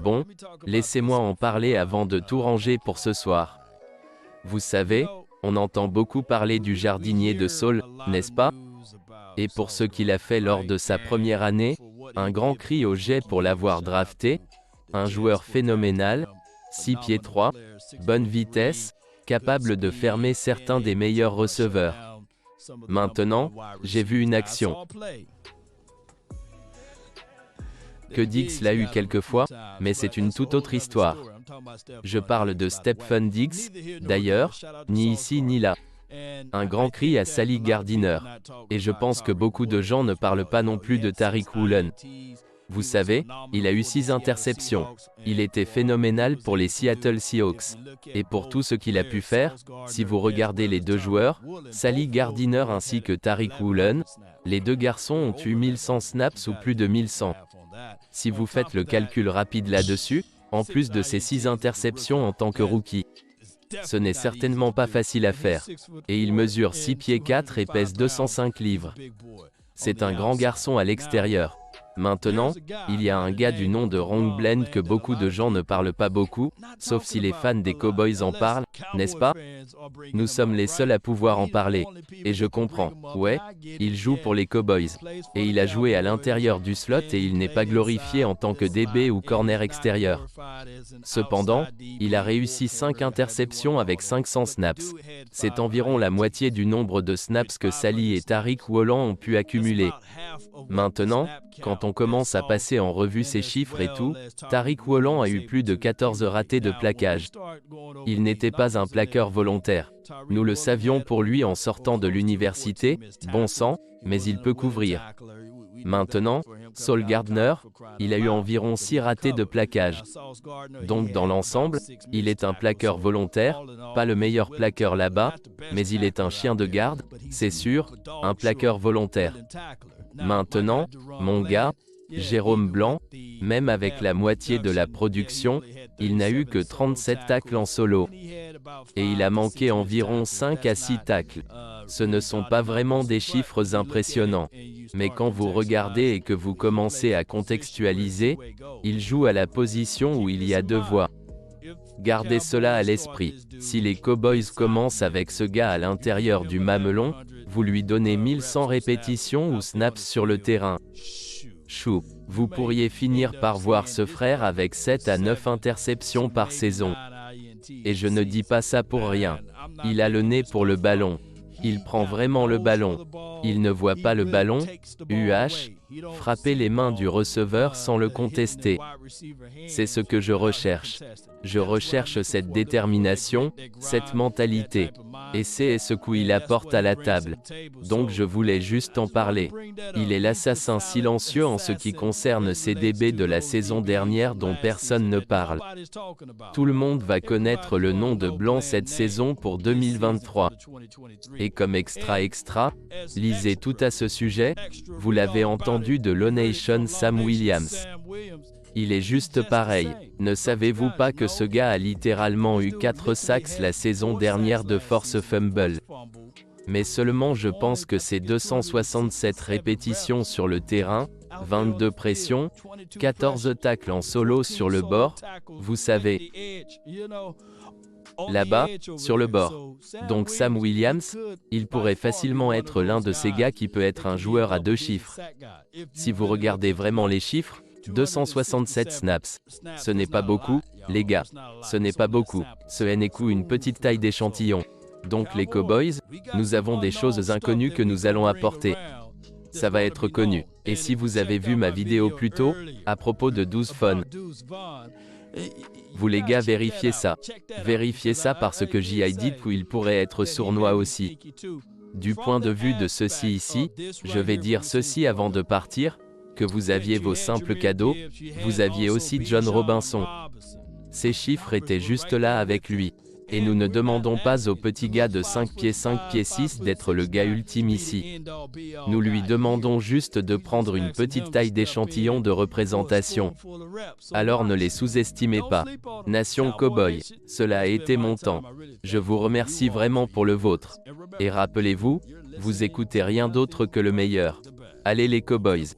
Bon, laissez-moi en parler avant de tout ranger pour ce soir. Vous savez, on entend beaucoup parler du jardinier de Saul, n'est-ce pas? Et pour ce qu'il a fait lors de sa première année, un grand cri au jet pour l'avoir drafté, un joueur phénoménal, 6 pieds 3, bonne vitesse, capable de fermer certains des meilleurs receveurs. Maintenant, j'ai vu une action. Que Diggs l'a eu quelquefois, mais c'est une toute autre histoire. Je parle de Stephen Diggs, d'ailleurs, ni ici ni là. Un grand cri à Sally Gardiner. Et je pense que beaucoup de gens ne parlent pas non plus de Tariq Woolen. Vous savez, il a eu 6 interceptions. Il était phénoménal pour les Seattle Seahawks. Et pour tout ce qu'il a pu faire, si vous regardez les deux joueurs, Sally Gardiner ainsi que Tariq Woolen, les deux garçons ont eu 1100 snaps ou plus de 1100. Si vous faites le calcul rapide là-dessus, en plus de ses 6 interceptions en tant que rookie, ce n'est certainement pas facile à faire. Et il mesure 6 pieds 4 et pèse 205 livres. C'est un grand garçon à l'extérieur. Maintenant, il y a un gars du nom de Ron Glenn que beaucoup de gens ne parlent pas beaucoup, sauf si les fans des Cowboys en parlent, n'est-ce pas? Nous sommes les seuls à pouvoir en parler. Et je comprends, ouais, il joue pour les Cowboys. Et il a joué à l'intérieur du slot et il n'est pas glorifié en tant que DB ou corner extérieur. Cependant, il a réussi 5 interceptions avec 500 snaps. C'est environ la moitié du nombre de snaps que Sally et Tariq Woolen ont pu accumuler. Maintenant, quand on commence à passer en revue ces chiffres et tout, Tariq Woolen a eu plus de 14 ratés de plaquage. Il n'était pas un plaqueur volontaire. Nous le savions pour lui en sortant de l'université, bon sang, mais il peut couvrir. Maintenant, Saul Gardner, il a eu environ 6 ratés de plaquage. Donc dans l'ensemble, il est un plaqueur volontaire, pas le meilleur plaqueur là-bas, mais il est un chien de garde, c'est sûr, un plaqueur volontaire. Maintenant, mon gars, Jérôme Blanc, même avec la moitié de la production, il n'a eu que 37 tacles en solo. Et il a manqué environ 5 à 6 tacles. Ce ne sont pas vraiment des chiffres impressionnants. Mais quand vous regardez et que vous commencez à contextualiser, il joue à la position où il y a 2 voies. Gardez cela à l'esprit. Si les Cowboys commencent avec ce gars à l'intérieur du mamelon, vous lui donnez 1100 répétitions ou snaps sur le terrain. Chou, vous pourriez finir par voir ce frère avec 7 à 9 interceptions par saison. Et je ne dis pas ça pour rien. Il a le nez pour le ballon. Il prend vraiment le ballon. Il ne voit pas le ballon, frapper les mains du receveur sans le contester. C'est ce que je recherche. Je recherche cette détermination, cette mentalité. Et c'est ce qu'il apporte à la table. Donc je voulais juste en parler. Il est l'assassin silencieux en ce qui concerne ces DB de la saison dernière dont personne ne parle. Tout le monde va connaître le nom de Blanc cette saison pour 2023. Et comme extra, lisez tout à ce sujet, vous l'avez entendu de l'Onation Sam Williams. Il est juste pareil. Ne savez-vous pas que ce gars a littéralement eu 4 sacks la saison dernière de force fumble? Mais seulement je pense que c'est 267 répétitions sur le terrain, 22 pressions, 14 tacles en solo sur le bord, vous savez. Là-bas, sur le bord. Donc Sam Williams, il pourrait facilement être l'un de ces gars qui peut être un joueur à 2 chiffres. Si vous regardez vraiment les chiffres, 267 snaps. Ce n'est pas beaucoup, les gars. Ce n'est pas beaucoup. Ce n'est qu'une petite taille d'échantillon. Donc les Cowboys, nous avons des choses inconnues que nous allons apporter. Ça va être connu. Et si vous avez vu ma vidéo plus tôt, à propos de 12 Vaughn, vous les gars vérifiez ça. Vérifiez ça parce que j'y ai dit qu'il pourrait être sournois aussi. Du point de vue de ceci ici, je vais dire ceci avant de partir, que vous aviez vos simples cadeaux, vous aviez aussi John Robinson. Ces chiffres étaient juste là avec lui. Et nous ne demandons pas au petit gars de 5 pieds 6 d'être le gars ultime ici. Nous lui demandons juste de prendre une petite taille d'échantillon de représentation. Alors ne les sous-estimez pas. Nation Cowboy, cela a été mon temps. Je vous remercie vraiment pour le vôtre. Et rappelez-vous, vous écoutez rien d'autre que le meilleur. Allez les Cowboys.